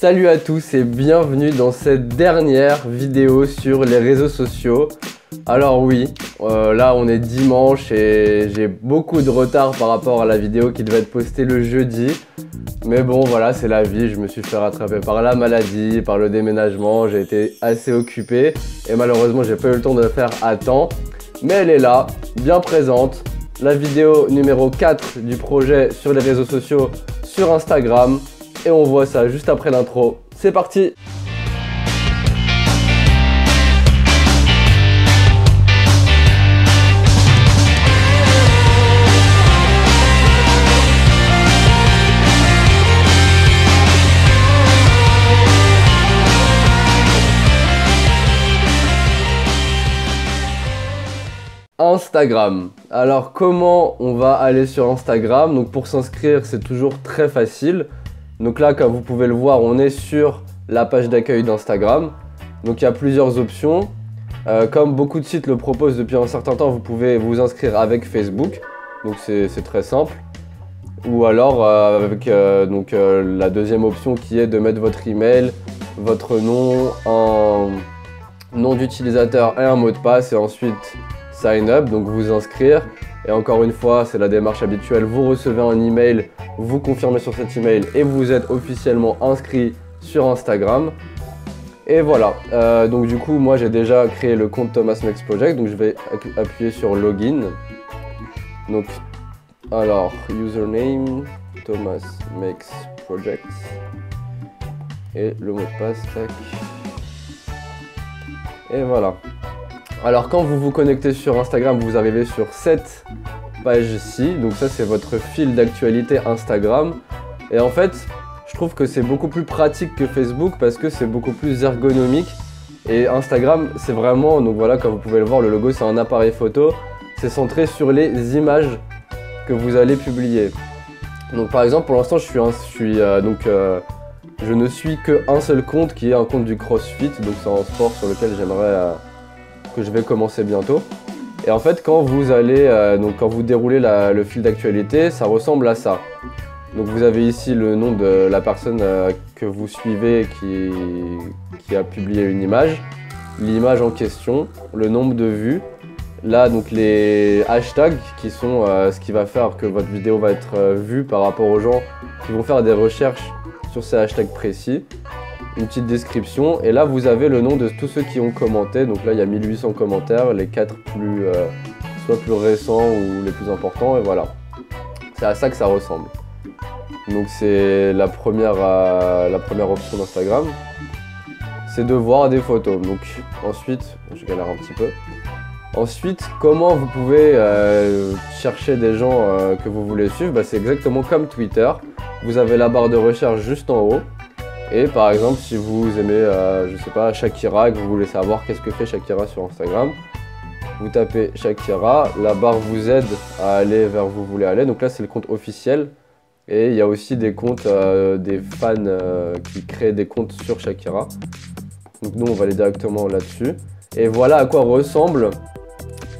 Salut à tous et bienvenue dans cette dernière vidéo sur les réseaux sociaux. Alors oui, là on est dimanche et j'ai beaucoup de retard par rapport à la vidéo qui devait être postée le jeudi. Mais bon voilà, c'est la vie, je me suis fait rattraper par la maladie, par le déménagement, j'ai été assez occupé et malheureusement j'ai pas eu le temps de le faire à temps. Mais elle est là, bien présente, la vidéo numéro 4 du projet sur les réseaux sociaux sur Instagram. Et on voit ça juste après l'intro. C'est parti! Instagram. Alors comment on va aller sur Instagram? Donc pour s'inscrire, c'est toujours très facile. Donc là, comme vous pouvez le voir, on est sur la page d'accueil d'Instagram. Donc il y a plusieurs options. Comme beaucoup de sites le proposent depuis un certain temps, vous pouvez vous inscrire avec Facebook. Donc c'est très simple. Ou alors avec la deuxième option qui est de mettre votre email, votre nom, un nom d'utilisateur et un mot de passe et ensuite sign up, donc vous inscrire. Et encore une fois, c'est la démarche habituelle, vous recevez un email, vous confirmez sur cet email et vous êtes officiellement inscrit sur Instagram. Et voilà, donc du coup, moi j'ai déjà créé le compte Thomas Makes Project, donc je vais appuyer sur Login. Donc, alors, username, Thomas Makes Project. Et le mot de passe, tac. Et voilà. Alors quand vous vous connectez sur Instagram, vous arrivez sur cette page-ci. Donc ça c'est votre fil d'actualité Instagram. Et en fait, je trouve que c'est beaucoup plus pratique que Facebook parce que c'est beaucoup plus ergonomique. Et Instagram, c'est vraiment, donc voilà, comme vous pouvez le voir, le logo c'est un appareil photo. C'est centré sur les images que vous allez publier. Donc par exemple, pour l'instant, je ne suis qu'un seul compte qui est un compte du CrossFit. Donc c'est un sport sur lequel j'aimerais... que je vais commencer bientôt. Et en fait quand vous allez quand vous déroulez le fil d'actualité, ça ressemble à ça. Donc vous avez ici le nom de la personne que vous suivez qui a publié une image, l'image en question, le nombre de vues, là donc les hashtags qui sont ce qui va faire que votre vidéo va être vue par rapport aux gens qui vont faire des recherches sur ces hashtags précis. Une petite description et là vous avez le nom de tous ceux qui ont commenté. Donc là il y a 1800 commentaires, les 4 soit plus récents ou les plus importants, et voilà, c'est à ça que ça ressemble. Donc c'est la première option d'Instagram, c'est de voir des photos. Donc ensuite, je galère un petit peu. Ensuite, comment vous pouvez chercher des gens que vous voulez suivre? C'est exactement comme Twitter, vous avez la barre de recherche juste en haut. Et par exemple, si vous aimez, je sais pas, Shakira et que vous voulez savoir qu'est-ce que fait Shakira sur Instagram, vous tapez Shakira, la barre vous aide à aller vers où vous voulez aller. Donc là, c'est le compte officiel. Et il y a aussi des comptes, des fans qui créent des comptes sur Shakira. Donc nous, on va aller directement là-dessus. Et voilà à quoi ressemble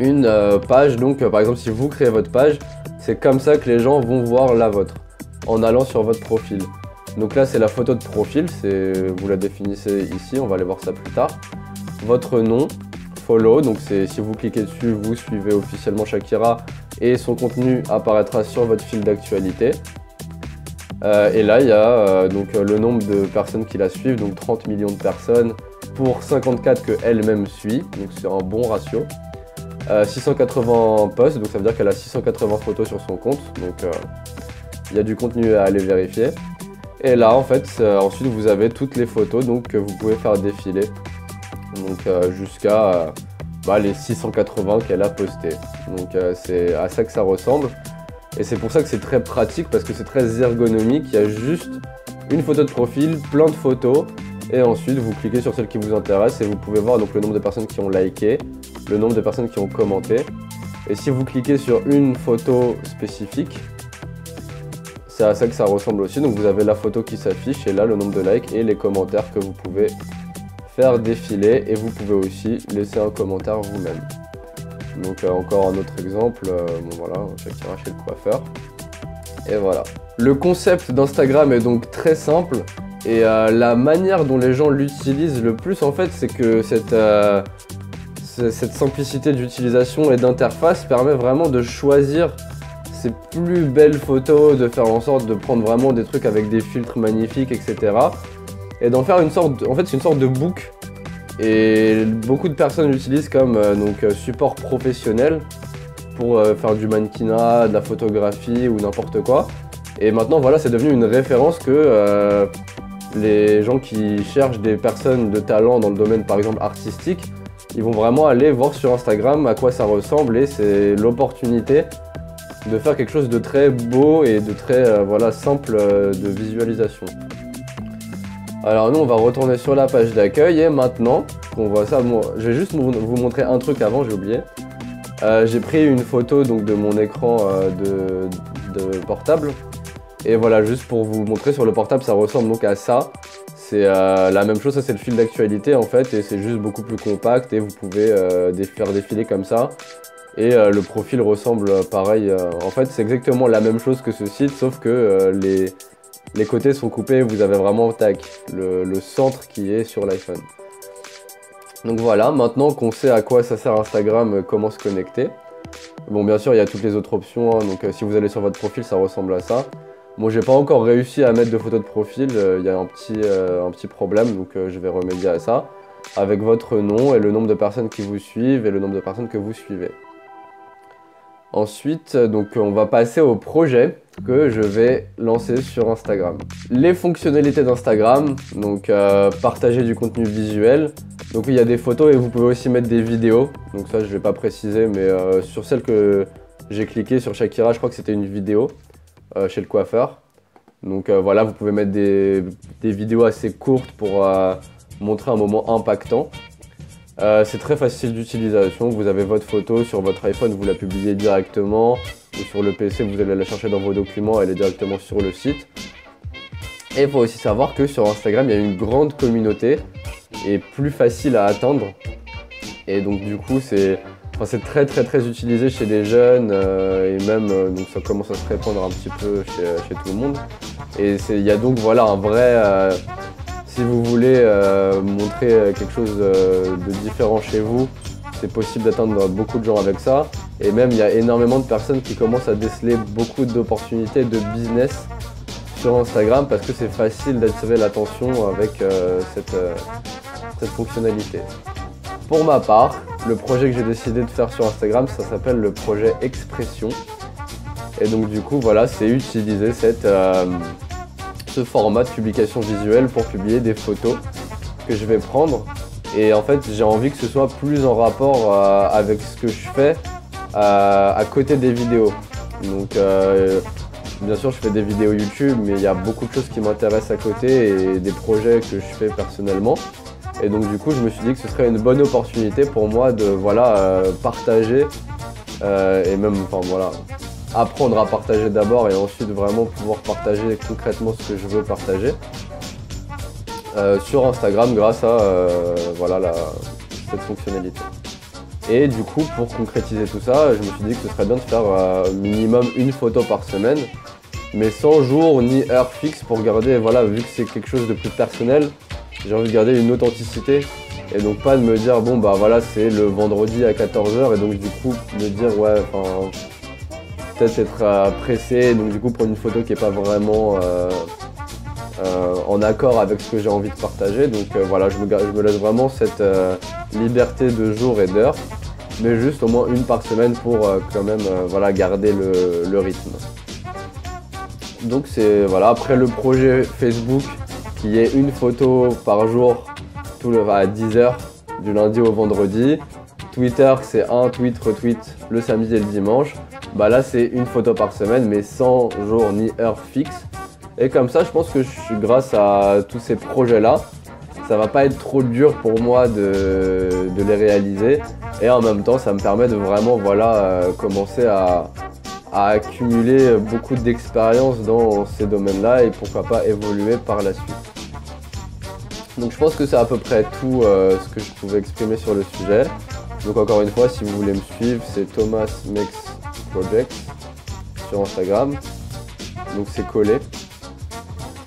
une page. Donc par exemple, si vous créez votre page, c'est comme ça que les gens vont voir la vôtre, en allant sur votre profil. Donc là c'est la photo de profil, vous la définissez ici, on va aller voir ça plus tard. Votre nom, follow, donc c'est si vous cliquez dessus, vous suivez officiellement Shakira et son contenu apparaîtra sur votre fil d'actualité. Et là il y a le nombre de personnes qui la suivent, donc 30 millions de personnes pour 54 qu'elle-même suit, donc c'est un bon ratio. 680 posts, donc ça veut dire qu'elle a 680 photos sur son compte, donc il y a du contenu à aller vérifier. Et là en fait ensuite vous avez toutes les photos donc, que vous pouvez faire défiler jusqu'à les 680 qu'elle a postées. Donc c'est à ça que ça ressemble. Et c'est pour ça que c'est très pratique parce que c'est très ergonomique. Il y a juste une photo de profil, plein de photos. Et ensuite vous cliquez sur celle qui vous intéresse et vous pouvez voir donc, le nombre de personnes qui ont liké, le nombre de personnes qui ont commenté. Et si vous cliquez sur une photo spécifique, c'est à ça que ça ressemble aussi. Donc vous avez la photo qui s'affiche et là le nombre de likes et les commentaires que vous pouvez faire défiler. Et vous pouvez aussi laisser un commentaire vous-même. Donc encore un autre exemple, voilà, Shakira chez le coiffeur. Et voilà. Le concept d'Instagram est donc très simple. Et la manière dont les gens l'utilisent le plus en fait, c'est que cette simplicité d'utilisation et d'interface permet vraiment de choisir ses plus belles photos, de faire en sorte de prendre vraiment des trucs avec des filtres magnifiques, etc. Et d'en faire une sorte, en fait c'est une sorte de book. Et beaucoup de personnes l'utilisent comme support professionnel pour faire du mannequinat, de la photographie ou n'importe quoi. Et maintenant voilà, c'est devenu une référence que les gens qui cherchent des personnes de talent dans le domaine par exemple artistique, ils vont vraiment aller voir sur Instagram à quoi ça ressemble et c'est l'opportunité de faire quelque chose de très beau et de très simple de visualisation. Alors nous on va retourner sur la page d'accueil et maintenant qu'on voit ça, bon, je vais juste vous montrer un truc avant, j'ai oublié. J'ai pris une photo donc, de mon écran de portable et voilà, juste pour vous montrer sur le portable, ça ressemble donc à ça. C'est la même chose, ça c'est le fil d'actualité en fait et c'est juste beaucoup plus compact et vous pouvez faire défiler comme ça. Et le profil ressemble pareil, en fait c'est exactement la même chose que ce site sauf que les côtés sont coupés, vous avez vraiment le centre qui est sur l'iPhone. Donc voilà, maintenant qu'on sait à quoi ça sert Instagram, comment se connecter. Bon bien sûr il y a toutes les autres options, hein, donc si vous allez sur votre profil ça ressemble à ça. Bon j'ai pas encore réussi à mettre de photos de profil, il y a un petit problème donc je vais remédier à ça. Avec votre nom et le nombre de personnes qui vous suivent et le nombre de personnes que vous suivez. Ensuite, donc on va passer au projet que je vais lancer sur Instagram. Les fonctionnalités d'Instagram, donc partager du contenu visuel. Donc il y a des photos et vous pouvez aussi mettre des vidéos. Donc ça je vais pas préciser, mais sur celle que j'ai cliqué sur Shakira, je crois que c'était une vidéo chez le coiffeur. Donc voilà, vous pouvez mettre des vidéos assez courtes pour montrer un moment impactant. C'est très facile d'utilisation, vous avez votre photo sur votre iPhone, vous la publiez directement, ou sur le PC vous allez la chercher dans vos documents, elle est directement sur le site. Et il faut aussi savoir que sur Instagram il y a une grande communauté et plus facile à atteindre. Et donc du coup c'est très utilisé chez les jeunes et même donc ça commence à se répandre un petit peu chez tout le monde. Et il y a donc voilà un vrai... si vous voulez montrer quelque chose de différent chez vous, c'est possible d'atteindre beaucoup de gens avec ça. Et même, il y a énormément de personnes qui commencent à déceler beaucoup d'opportunités de business sur Instagram parce que c'est facile d'attirer l'attention avec cette fonctionnalité. Pour ma part, le projet que j'ai décidé de faire sur Instagram, ça s'appelle le projet Expression. Et donc du coup, voilà, c'est utiliser ce format de publication visuelle pour publier des photos que je vais prendre. Et en fait, j'ai envie que ce soit plus en rapport avec ce que je fais à côté des vidéos. Donc bien sûr, je fais des vidéos YouTube, mais il y a beaucoup de choses qui m'intéressent à côté et des projets que je fais personnellement. Et donc du coup, je me suis dit que ce serait une bonne opportunité pour moi de partager et même, apprendre à partager d'abord et ensuite vraiment pouvoir partager concrètement ce que je veux partager sur Instagram grâce à cette fonctionnalité. Et du coup, pour concrétiser tout ça, je me suis dit que ce serait bien de faire minimum une photo par semaine, mais sans jour ni heure fixe pour garder, vu que c'est quelque chose de plus personnel, j'ai envie de garder une authenticité et donc pas de me dire bon c'est le vendredi à 14 h et donc du coup me dire peut-être être pressé, donc du coup prendre une photo qui n'est pas vraiment en accord avec ce que j'ai envie de partager. Donc je me laisse vraiment cette liberté de jour et d'heure, mais juste au moins une par semaine pour quand même garder le rythme. Donc c'est après le projet Facebook qui est une photo par jour à 10 h du lundi au vendredi. Twitter c'est un tweet retweet le samedi et le dimanche. Là c'est une photo par semaine mais sans jour ni heure fixe. Et comme ça je pense que grâce à tous ces projets là, ça va pas être trop dur pour moi de les réaliser. Et en même temps ça me permet de vraiment commencer à accumuler beaucoup d'expérience dans ces domaines là et pourquoi pas évoluer par la suite. Donc je pense que c'est à peu près tout ce que je pouvais exprimer sur le sujet. Donc encore une fois, si vous voulez me suivre, c'est Thomas Makes Projects sur Instagram. Donc c'est collé.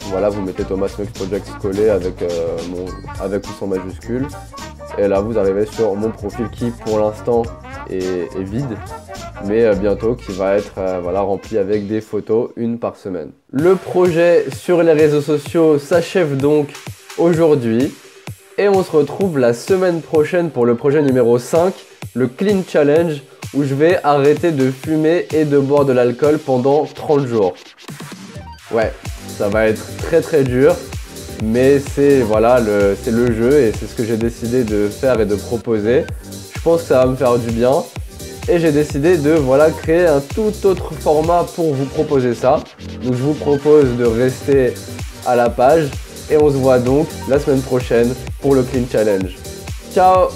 Voilà, vous mettez Thomas Smux Projects collé avec, avec ou sans majuscule. Et là, vous arrivez sur mon profil qui, pour l'instant, est vide, mais bientôt qui va être voilà, rempli avec des photos, une par semaine. Le projet sur les réseaux sociaux s'achève donc aujourd'hui. Et on se retrouve la semaine prochaine pour le projet numéro 5, le Clean Challenge, où je vais arrêter de fumer et de boire de l'alcool pendant 30 jours. Ouais, ça va être très dur, mais c'est voilà, le jeu et c'est ce que j'ai décidé de faire et de proposer. Je pense que ça va me faire du bien et j'ai décidé de voilà, créer un tout autre format pour vous proposer ça. Donc je vous propose de rester à la page et on se voit donc la semaine prochaine pour le Clean Challenge. Ciao!